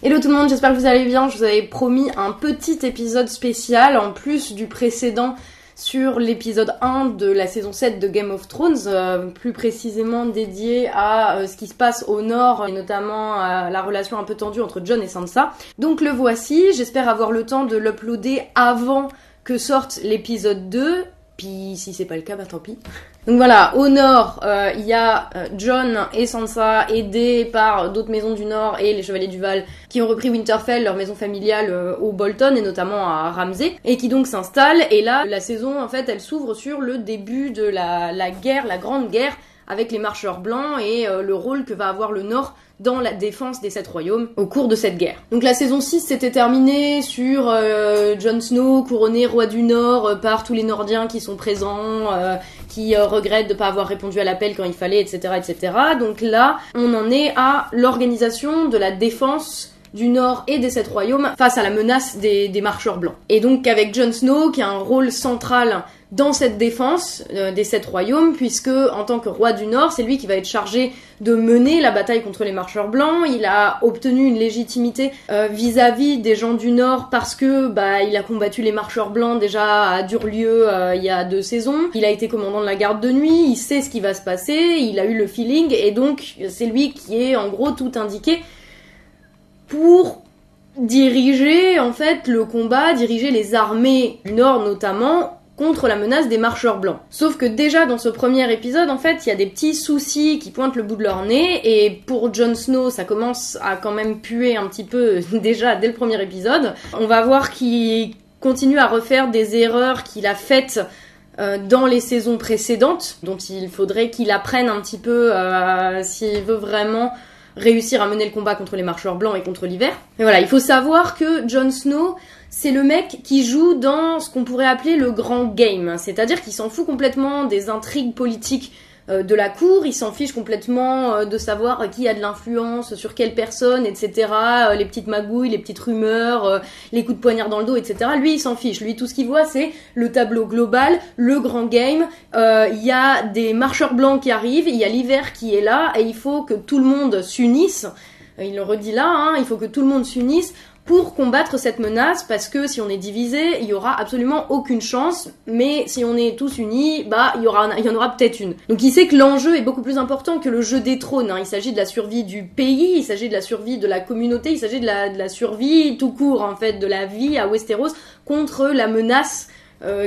Hello tout le monde, j'espère que vous allez bien. Je vous avais promis un petit épisode spécial en plus du précédent sur l'épisode 1 de la saison 7 de Game of Thrones, plus précisément dédié à ce qui se passe au nord et notamment à la relation un peu tendue entre Jon et Sansa. Donc le voici, j'espère avoir le temps de l'uploader avant que sorte l'épisode 2. Puis si c'est pas le cas, bah tant pis. Donc voilà, au nord, il y a Jon et Sansa aidés par d'autres maisons du nord et les Chevaliers du Val qui ont repris Winterfell, leur maison familiale au Bolton et notamment à Ramsay, et qui donc s'installent. Et là, la saison, en fait, elle s'ouvre sur le début de la guerre, la grande guerre avec les marcheurs blancs et le rôle que va avoir le nord dans la défense des 7 royaumes au cours de cette guerre. Donc la saison 6 s'était terminée sur Jon Snow couronné roi du Nord par tous les Nordiens qui sont présents, qui regrettent de pas avoir répondu à l'appel quand il fallait, etc., etc. Donc là, on en est à l'organisation de la défense du Nord et des 7 royaumes face à la menace des marcheurs blancs. Et donc avec Jon Snow qui a un rôle central dans cette défense des 7 royaumes, puisque en tant que roi du Nord, c'est lui qui va être chargé de mener la bataille contre les marcheurs blancs. Il a obtenu une légitimité vis-à-vis des gens du Nord parce que il a combattu les marcheurs blancs déjà à Durlieu il y a 2 saisons. Il a été commandant de la garde de nuit, il sait ce qui va se passer, il a eu le feeling, et donc c'est lui qui est en gros tout indiqué pour diriger en fait le combat, diriger les armées du Nord notamment contre la menace des marcheurs blancs. Sauf que déjà dans ce premier épisode, en fait, il y a des petits soucis qui pointent le bout de leur nez, et pour Jon Snow, ça commence à quand même puer un petit peu déjà dès le premier épisode. On va voir qu'il continue à refaire des erreurs qu'il a faites dans les saisons précédentes, dont il faudrait qu'il apprenne un petit peu s'il veut vraiment réussir à mener le combat contre les marcheurs blancs et contre l'hiver. Mais voilà, il faut savoir que Jon Snow, c'est le mec qui joue dans ce qu'on pourrait appeler le grand game, c'est-à-dire qu'il s'en fout complètement des intrigues politiques de la cour, il s'en fiche complètement de savoir qui a de l'influence sur quelle personne, etc., les petites magouilles, les petites rumeurs, les coups de poignard dans le dos, etc. Lui, il s'en fiche. Lui, tout ce qu'il voit, c'est le tableau global, le grand game. Il y a des marcheurs blancs qui arrivent, il y a l'hiver qui est là, et il faut que tout le monde s'unisse. Il le redit là, il faut que tout le monde s'unisse pour combattre cette menace, parce que si on est divisé, il y aura absolument aucune chance, mais si on est tous unis, il y en aura peut-être une. Donc il sait que l'enjeu est beaucoup plus important que le jeu des trônes, il s'agit de la survie du pays, il s'agit de la survie de la communauté, il s'agit de la survie tout court, en fait, de la vie à Westeros contre la menace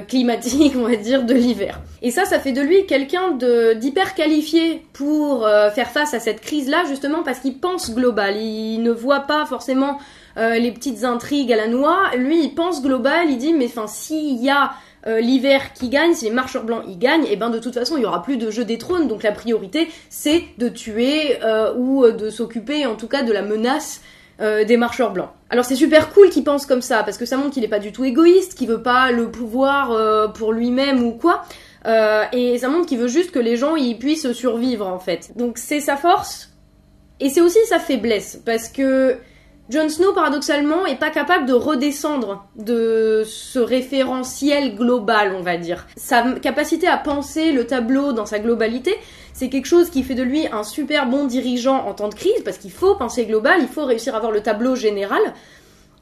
climatique, on va dire, de l'hiver. Et ça fait de lui quelqu'un d'hyper qualifié pour faire face à cette crise-là, justement parce qu'il pense global, il ne voit pas forcément les petites intrigues à la noix. Lui, il pense global, il dit, mais s'il y a l'hiver qui gagne, si les marcheurs blancs y gagnent, et de toute façon, il y aura plus de jeu des trônes, donc la priorité, c'est de tuer ou de s'occuper, en tout cas, de la menace des marcheurs blancs. Alors c'est super cool qu'il pense comme ça, parce que ça montre qu'il est pas du tout égoïste, qu'il veut pas le pouvoir pour lui-même ou quoi, et ça montre qu'il veut juste que les gens y puissent survivre, en fait. Donc c'est sa force, et c'est aussi sa faiblesse, parce que Jon Snow, paradoxalement, est pas capable de redescendre de ce référentiel global, on va dire. Sa capacité à penser le tableau dans sa globalité, c'est quelque chose qui fait de lui un super bon dirigeant en temps de crise, parce qu'il faut penser global, il faut réussir à avoir le tableau général,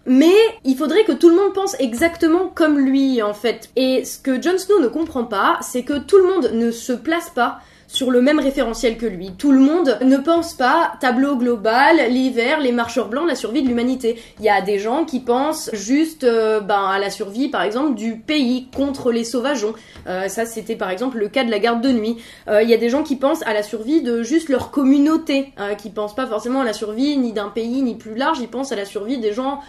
mais il faudrait que tout le monde pense exactement comme lui, en fait. Et ce que Jon Snow ne comprend pas, c'est que tout le monde ne se place pas sur le même référentiel que lui. Tout le monde ne pense pas tableau global, l'hiver, les marcheurs blancs, la survie de l'humanité. Il y a des gens qui pensent juste à la survie, par exemple, du pays contre les sauvageons. Ça, c'était par exemple le cas de la garde de nuit. Il y a des gens qui pensent à la survie de juste leur communauté, qui pensent pas forcément à la survie ni d'un pays ni plus large, ils pensent à la survie des gens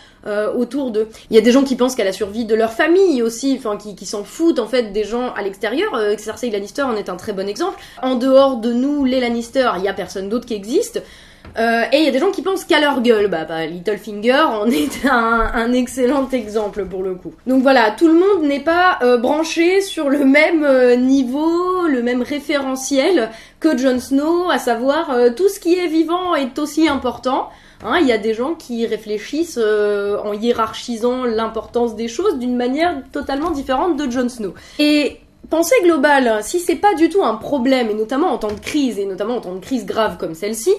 autour d'eux. Il y a des gens qui pensent qu'à la survie de leur famille aussi, qui s'en foutent en fait des gens à l'extérieur. Cersei Lannister en est un très bon exemple. En dehors de nous, les Lannister, il y a personne d'autre qui existe. Et il y a des gens qui pensent qu'à leur gueule. Littlefinger en est un excellent exemple pour le coup. Donc voilà, tout le monde n'est pas branché sur le même niveau, le même référentiel que Jon Snow, à savoir tout ce qui est vivant est aussi important. Il y a des gens qui réfléchissent en hiérarchisant l'importance des choses d'une manière totalement différente de Jon Snow. Et pensée globale, si c'est pas du tout un problème, et notamment en temps de crise, et notamment en temps de crise grave comme celle-ci,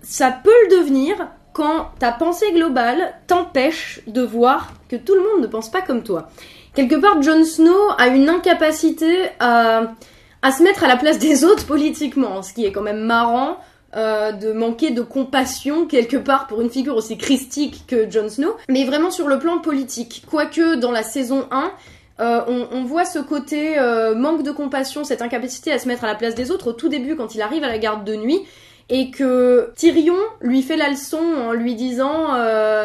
ça peut le devenir quand ta pensée globale t'empêche de voir que tout le monde ne pense pas comme toi. Quelque part, Jon Snow a une incapacité à se mettre à la place des autres politiquement, ce qui est quand même marrant de manquer de compassion quelque part pour une figure aussi christique que Jon Snow, mais vraiment sur le plan politique. Quoique dans la saison 1, on voit ce côté manque de compassion, cette incapacité à se mettre à la place des autres au tout début quand il arrive à la garde de nuit, et que Tyrion lui fait la leçon en lui disant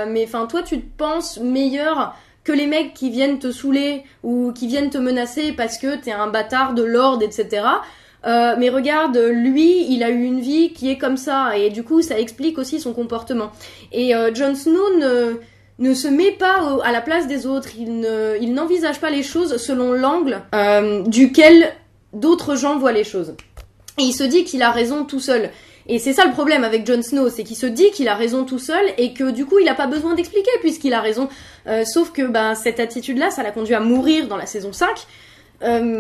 mais enfin toi tu te penses meilleur que les mecs qui viennent te saouler ou qui viennent te menacer parce que t'es un bâtard de lord, etc. Mais regarde, lui, il a eu une vie qui est comme ça, et du coup, ça explique aussi son comportement. Et Jon Snow ne se met pas à la place des autres, il n'envisage pas les choses selon l'angle duquel d'autres gens voient les choses. Et il se dit qu'il a raison tout seul. Et c'est ça le problème avec Jon Snow, c'est qu'il se dit qu'il a raison tout seul et que du coup il a pas besoin d'expliquer puisqu'il a raison. Sauf que cette attitude-là, ça l'a conduit à mourir dans la saison 5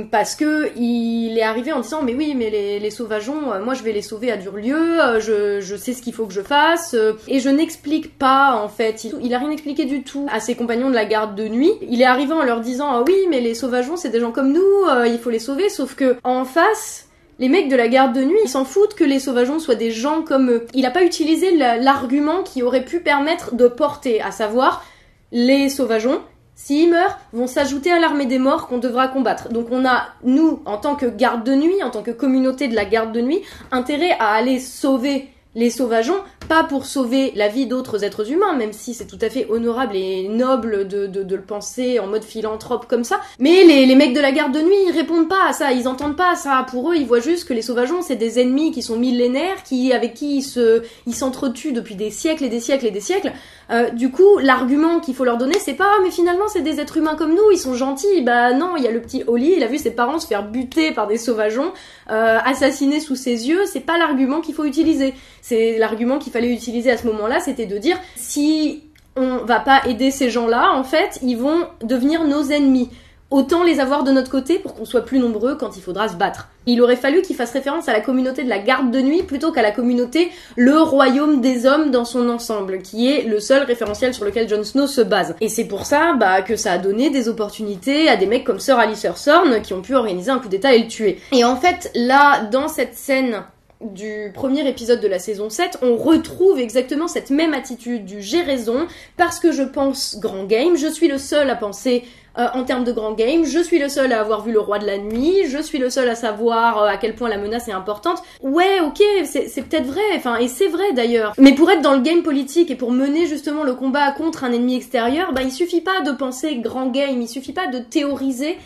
parce que il est arrivé en disant mais oui mais les sauvageons, moi je vais les sauver à Durlieu, je sais ce qu'il faut que je fasse et je n'explique pas en fait. Il a rien expliqué du tout à ses compagnons de la garde de nuit. Il est arrivé en leur disant oui mais les sauvageons c'est des gens comme nous, il faut les sauver, sauf que en face les mecs de la garde de nuit, ils s'en foutent que les sauvageons soient des gens comme eux. Il a pas utilisé l'argument qui aurait pu permettre de porter, à savoir, les sauvageons, s'ils meurent, vont s'ajouter à l'armée des morts qu'on devra combattre. Donc on a, nous, en tant que garde de nuit, en tant que communauté de la garde de nuit, intérêt à aller sauver les sauvageons, pas pour sauver la vie d'autres êtres humains, même si c'est tout à fait honorable et noble de le penser en mode philanthrope comme ça. Mais les mecs de la garde de nuit, ils répondent pas à ça, ils entendent pas à ça. Pour eux, ils voient juste que les sauvageons, c'est des ennemis qui sont millénaires, avec qui ils s'entretuent depuis des siècles et des siècles et des siècles. Du coup, l'argument qu'il faut leur donner, c'est pas mais finalement c'est des êtres humains comme nous, ils sont gentils. Bah non, il y a le petit Olly, il a vu ses parents se faire buter par des sauvageons, assassinés sous ses yeux. C'est pas l'argument qu'il faut utiliser. C'est l'argument qu'il fallait utiliser à ce moment-là, c'était de dire si on va pas aider ces gens-là, en fait, ils vont devenir nos ennemis. Autant les avoir de notre côté pour qu'on soit plus nombreux quand il faudra se battre. Il aurait fallu qu'il fasse référence à la communauté de la garde de nuit plutôt qu'à la communauté le royaume des hommes dans son ensemble, qui est le seul référentiel sur lequel Jon Snow se base. Et c'est pour ça que ça a donné des opportunités à des mecs comme Sir Alistair Thorne qui ont pu organiser un coup d'état et le tuer. Et en fait, là, dans cette scène du premier épisode de la saison 7, on retrouve exactement cette même attitude du j'ai raison parce que je pense grand game, je suis le seul à penser en termes de grand game, je suis le seul à avoir vu le roi de la nuit, je suis le seul à savoir à quel point la menace est importante. Ouais, ok, c'est peut-être vrai, et c'est vrai d'ailleurs. Mais pour être dans le game politique et pour mener justement le combat contre un ennemi extérieur, il suffit pas de penser grand game, il suffit pas de théoriser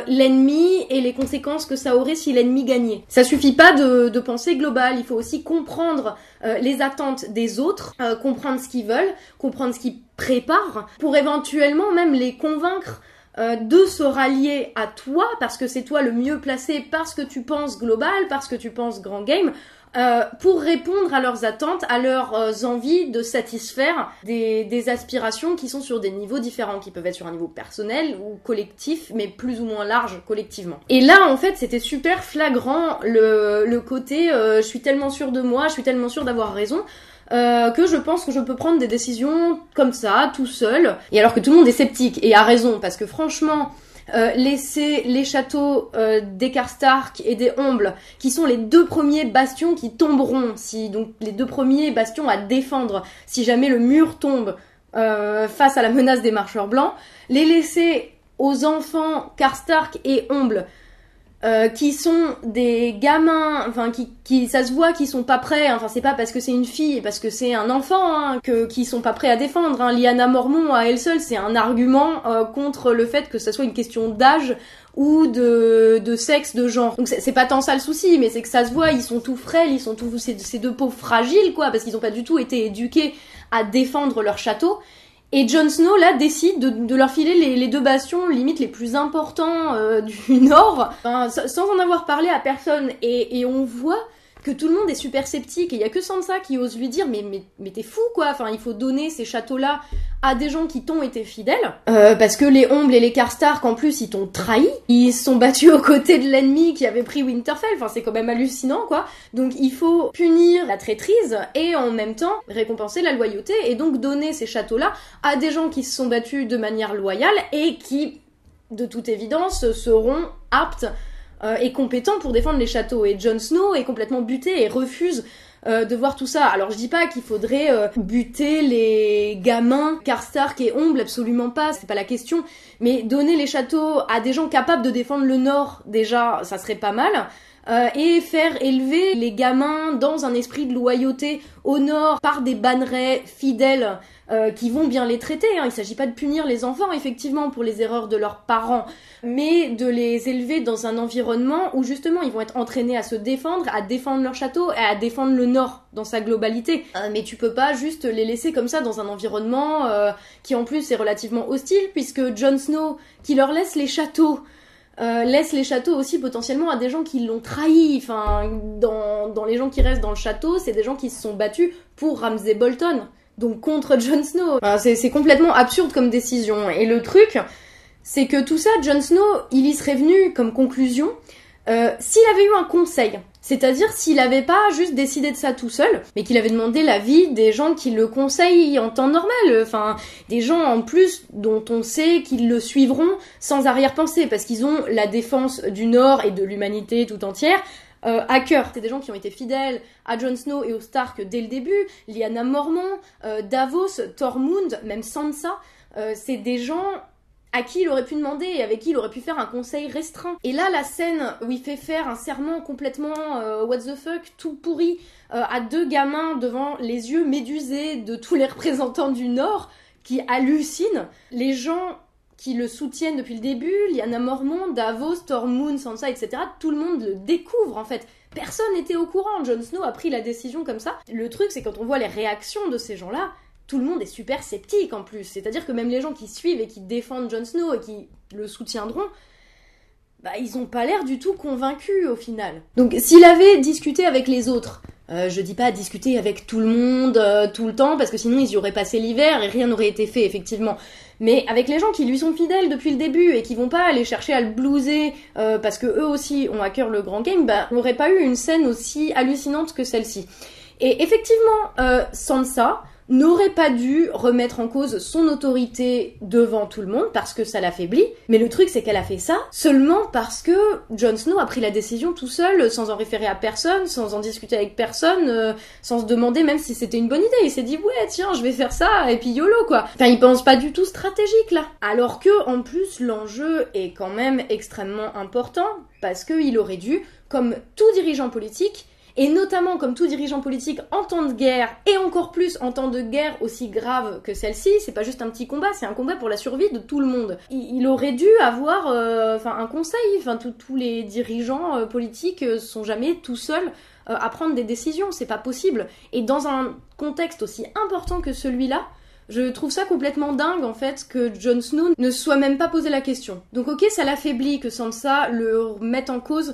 l'ennemi et les conséquences que ça aurait si l'ennemi gagnait. Ça suffit pas de penser global, il faut aussi comprendre les attentes des autres, comprendre ce qu'ils veulent, comprendre ce qu'ils préparent, pour éventuellement même les convaincre de se rallier à toi, parce que c'est toi le mieux placé, parce que tu penses global, parce que tu penses grand game, pour répondre à leurs attentes, à leurs envies de satisfaire des aspirations qui sont sur des niveaux différents, qui peuvent être sur un niveau personnel ou collectif, mais plus ou moins large collectivement. Et là, en fait, c'était super flagrant le côté je suis tellement sûre de moi, je suis tellement sûre d'avoir raison, que je pense que je peux prendre des décisions comme ça, tout seul, et alors que tout le monde est sceptique, et a raison, parce que franchement... laisser les châteaux des Karstark et des Ombles, qui sont les deux premiers bastions qui tomberont, donc les deux premiers bastions à défendre si jamais le mur tombe face à la menace des marcheurs blancs, les laisser aux enfants Karstark et Ombles qui sont des gamins, qui ça se voit qu'ils sont pas prêts, c'est pas parce que c'est une fille, parce que c'est un enfant, qui sont pas prêts à défendre, Lyanna Mormont à elle seule, c'est un argument contre le fait que ça soit une question d'âge ou de sexe, de genre. Donc c'est pas tant ça le souci, mais c'est que ça se voit, ils sont tout frêles, ils sont tous ces deux pauvres fragiles, quoi, parce qu'ils ont pas du tout été éduqués à défendre leur château. Et Jon Snow, là, décide de leur filer les deux bastions, limite les plus importants du Nord, sans en avoir parlé à personne. Et on voit que tout le monde est super sceptique, et il y a que Sansa qui ose lui dire mais t'es fou quoi, enfin il faut donner ces châteaux-là à des gens qui t'ont été fidèles, parce que les Ombles et les Karstark en plus ils t'ont trahi, ils se sont battus aux côtés de l'ennemi qui avait pris Winterfell, enfin c'est quand même hallucinant quoi, donc il faut punir la traîtrise et en même temps récompenser la loyauté, et donc donner ces châteaux-là à des gens qui se sont battus de manière loyale et qui de toute évidence seront aptes et compétent pour défendre les châteaux. Et Jon Snow est complètement buté et refuse de voir tout ça. Alors je dis pas qu'il faudrait buter les gamins Karstark et Omble, absolument pas, c'est pas la question, mais donner les châteaux à des gens capables de défendre le Nord, déjà, ça serait pas mal. Et faire élever les gamins dans un esprit de loyauté au Nord par des bannerets fidèles qui vont bien les traiter. Hein. Il s'agit pas de punir les enfants, effectivement, pour les erreurs de leurs parents, mais de les élever dans un environnement où, justement, ils vont être entraînés à se défendre, à défendre leur château et à défendre le Nord dans sa globalité. Mais tu peux pas juste les laisser comme ça dans un environnement qui, en plus, est relativement hostile, puisque Jon Snow, qui leur laisse les châteaux, laisse les châteaux aussi potentiellement à des gens qui l'ont trahi. Enfin, dans les gens qui restent dans le château, c'est des gens qui se sont battus pour Ramsay Bolton, donc contre Jon Snow. Enfin, c'est complètement absurde comme décision. Et le truc, c'est que tout ça, Jon Snow, il y serait venu comme conclusion s'il avait eu un conseil. C'est-à-dire s'il avait pas juste décidé de ça tout seul, mais qu'il avait demandé l'avis des gens qui le conseillent en temps normal, enfin des gens en plus dont on sait qu'ils le suivront sans arrière-pensée, parce qu'ils ont la défense du Nord et de l'humanité tout entière à cœur. C'est des gens qui ont été fidèles à Jon Snow et aux Stark dès le début, Lyanna Mormont, Davos, Tormund, même Sansa, c'est des gens à qui il aurait pu demander et avec qui il aurait pu faire un conseil restreint. Et là, la scène où il fait faire un serment complètement what the fuck, tout pourri, à deux gamins devant les yeux médusés de tous les représentants du Nord, qui hallucinent, les gens qui le soutiennent depuis le début, Lyanna Mormont, Davos, Tormund, Sansa, etc., tout le monde le découvre en fait. Personne n'était au courant, Jon Snow a pris la décision comme ça. Le truc, c'est quand on voit les réactions de ces gens-là, tout le monde est super sceptique en plus. C'est-à-dire que même les gens qui suivent et qui défendent Jon Snow et qui le soutiendront, bah ils ont pas l'air du tout convaincus au final. Donc s'il avait discuté avec les autres, je dis pas discuter avec tout le monde tout le temps, parce que sinon ils y auraient passé l'hiver et rien n'aurait été fait effectivement. Mais avec les gens qui lui sont fidèles depuis le début et qui vont pas aller chercher à le blouser parce que eux aussi ont à cœur le grand game, bah on n'aurait pas eu une scène aussi hallucinante que celle-ci. Et effectivement, Sansa n'aurait pas dû remettre en cause son autorité devant tout le monde parce que ça l'affaiblit, mais le truc c'est qu'elle a fait ça seulement parce que Jon Snow a pris la décision tout seul, sans en référer à personne, sans en discuter avec personne, sans se demander même si c'était une bonne idée. Il s'est dit ouais tiens je vais faire ça et puis YOLO quoi. Enfin il pense pas du tout stratégique là. Alors que en plus l'enjeu est quand même extrêmement important parce qu'il aurait dû, comme tout dirigeant politique, et notamment comme tout dirigeant politique en temps de guerre, et encore plus en temps de guerre aussi grave que celle-ci, c'est pas juste un petit combat, c'est un combat pour la survie de tout le monde. Il aurait dû avoir un conseil, tous les dirigeants politiques sont jamais tout seuls à prendre des décisions, c'est pas possible. Et dans un contexte aussi important que celui-là, je trouve ça complètement dingue en fait que Jon Snow ne se soit même pas posé la question. Donc ok, ça l'affaiblit que Sansa le mette en cause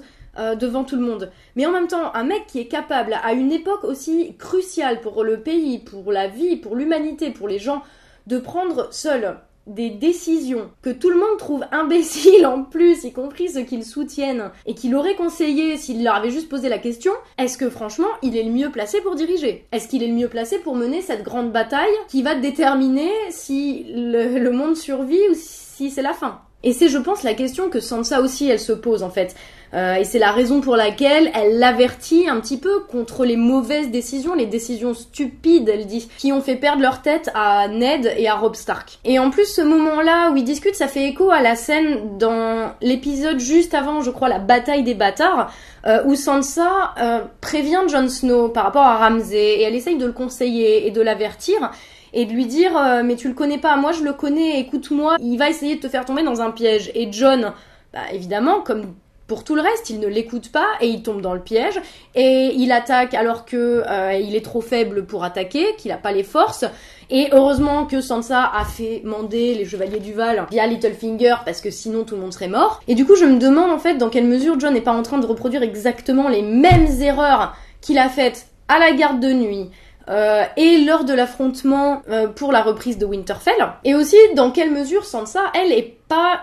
devant tout le monde. Mais en même temps, un mec qui est capable, à une époque aussi cruciale pour le pays, pour la vie, pour l'humanité, pour les gens, de prendre seul des décisions que tout le monde trouve imbéciles en plus, y compris ceux qui le soutiennent, et qu'il aurait conseillé s'il leur avait juste posé la question, est-ce que franchement, il est le mieux placé pour diriger? Est-ce qu'il est le mieux placé pour mener cette grande bataille qui va déterminer si le monde survit ou si c'est la fin? Et c'est, je pense, la question que Sansa aussi, elle se pose, en fait. Et c'est la raison pour laquelle elle l'avertit un petit peu contre les mauvaises décisions, les décisions stupides, elle dit, qui ont fait perdre leur tête à Ned et à Robb Stark. Et en plus, ce moment-là où ils discutent, ça fait écho à la scène dans l'épisode juste avant, je crois, la bataille des bâtards, où Sansa prévient Jon Snow par rapport à Ramsay, et elle essaye de le conseiller et de l'avertir, et de lui dire mais tu le connais pas, moi je le connais, écoute-moi, il va essayer de te faire tomber dans un piège. Et Jon, bah évidemment, comme pour tout le reste, il ne l'écoute pas et il tombe dans le piège et il attaque alors que il est trop faible pour attaquer, qu'il a pas les forces. Et heureusement que Sansa a fait mander les chevaliers du Val via Littlefinger parce que sinon tout le monde serait mort. Et du coup je me demande en fait dans quelle mesure Jon n'est pas en train de reproduire exactement les mêmes erreurs qu'il a faites à la garde de nuit, et lors de l'affrontement pour la reprise de Winterfell, et aussi dans quelle mesure Sansa, elle, est pas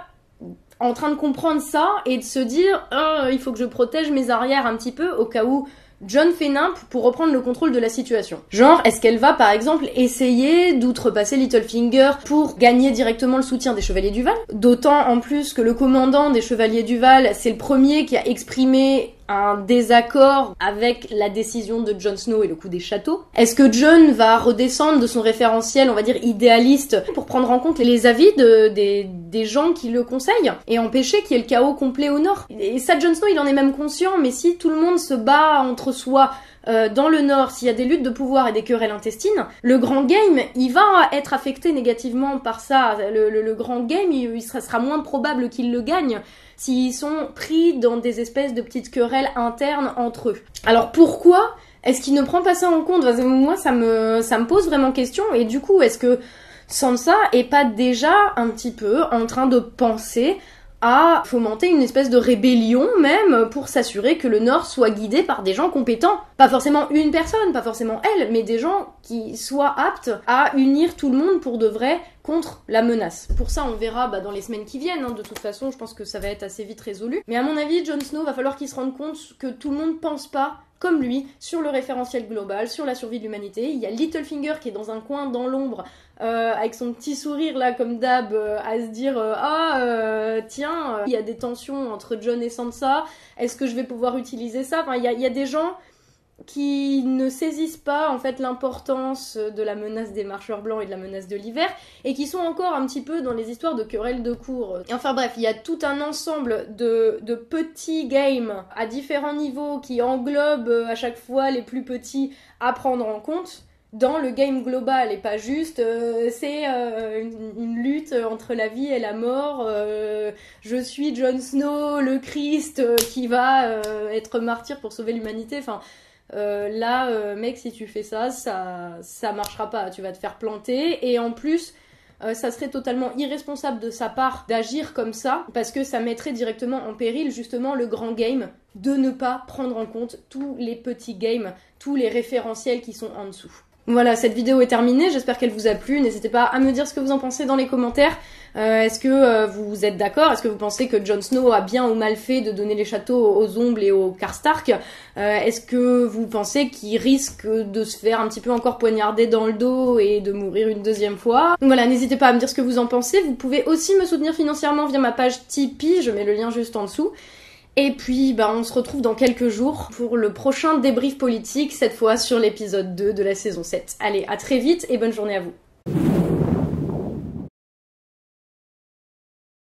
en train de comprendre ça et de se dire il faut que je protège mes arrières un petit peu au cas où Jon fait nimp pour reprendre le contrôle de la situation. Genre, est-ce qu'elle va par exemple essayer d'outrepasser Littlefinger pour gagner directement le soutien des Chevaliers du Val? D'autant en plus que le commandant des Chevaliers du Val, c'est le premier qui a exprimé un désaccord avec la décision de Jon Snow et le coup des châteaux. Est-ce que Jon va redescendre de son référentiel, on va dire idéaliste, pour prendre en compte les avis des gens qui le conseillent et empêcher qu'il y ait le chaos complet au nord? Et ça, Jon Snow, il en est même conscient, mais si tout le monde se bat entre soi dans le nord, s'il y a des luttes de pouvoir et des querelles intestines, le grand game, il va être affecté négativement par ça. Le grand game, il sera moins probable qu'il le gagne s'ils sont pris dans des espèces de petites querelles internes entre eux. Alors pourquoi est-ce qu'il ne prend pas ça en compte? Moi, ça me pose vraiment question, et du coup, est-ce que Sansa est pas déjà un petit peu en train de penser à fomenter une espèce de rébellion même pour s'assurer que le Nord soit guidé par des gens compétents? Pas forcément une personne, pas forcément elle, mais des gens qui soient aptes à unir tout le monde pour de vrai contre la menace. Pour ça, on verra dans les semaines qui viennent, de toute façon, je pense que ça va être assez vite résolu. Mais à mon avis, Jon Snow va falloir qu'il se rende compte que tout le monde pense pas comme lui, sur le référentiel global, sur la survie de l'humanité. Il y a Littlefinger qui est dans un coin, dans l'ombre, avec son petit sourire là, comme d'hab, à se dire tiens, il y a des tensions entre Jon et Sansa, est-ce que je vais pouvoir utiliser ça? Enfin, il y a des gens qui ne saisissent pas en fait l'importance de la menace des marcheurs blancs et de la menace de l'hiver, et qui sont encore un petit peu dans les histoires de querelles de cour. Enfin bref, il y a tout un ensemble de petits games à différents niveaux qui englobent à chaque fois les plus petits à prendre en compte dans le game global, et pas juste c'est une lutte entre la vie et la mort, je suis Jon Snow, le Christ, qui va être martyr pour sauver l'humanité. Enfin mec, si tu fais ça marchera pas, tu vas te faire planter, et en plus ça serait totalement irresponsable de sa part d'agir comme ça, parce que ça mettrait directement en péril justement le grand game, de ne pas prendre en compte tous les petits games, tous les référentiels qui sont en dessous. Voilà, cette vidéo est terminée, j'espère qu'elle vous a plu, n'hésitez pas à me dire ce que vous en pensez dans les commentaires. Est-ce que vous êtes d'accord? Est-ce que vous pensez que Jon Snow a bien ou mal fait de donner les châteaux aux Ombres et aux Karstark? Est-ce que vous pensez qu'il risque de se faire un petit peu encore poignarder dans le dos et de mourir une deuxième fois? Donc voilà, n'hésitez pas à me dire ce que vous en pensez. Vous pouvez aussi me soutenir financièrement via ma page Tipeee, je mets le lien juste en dessous. Et puis, on se retrouve dans quelques jours pour le prochain débrief politique, cette fois sur l'épisode 2 de la saison 7. Allez, à très vite et bonne journée à vous.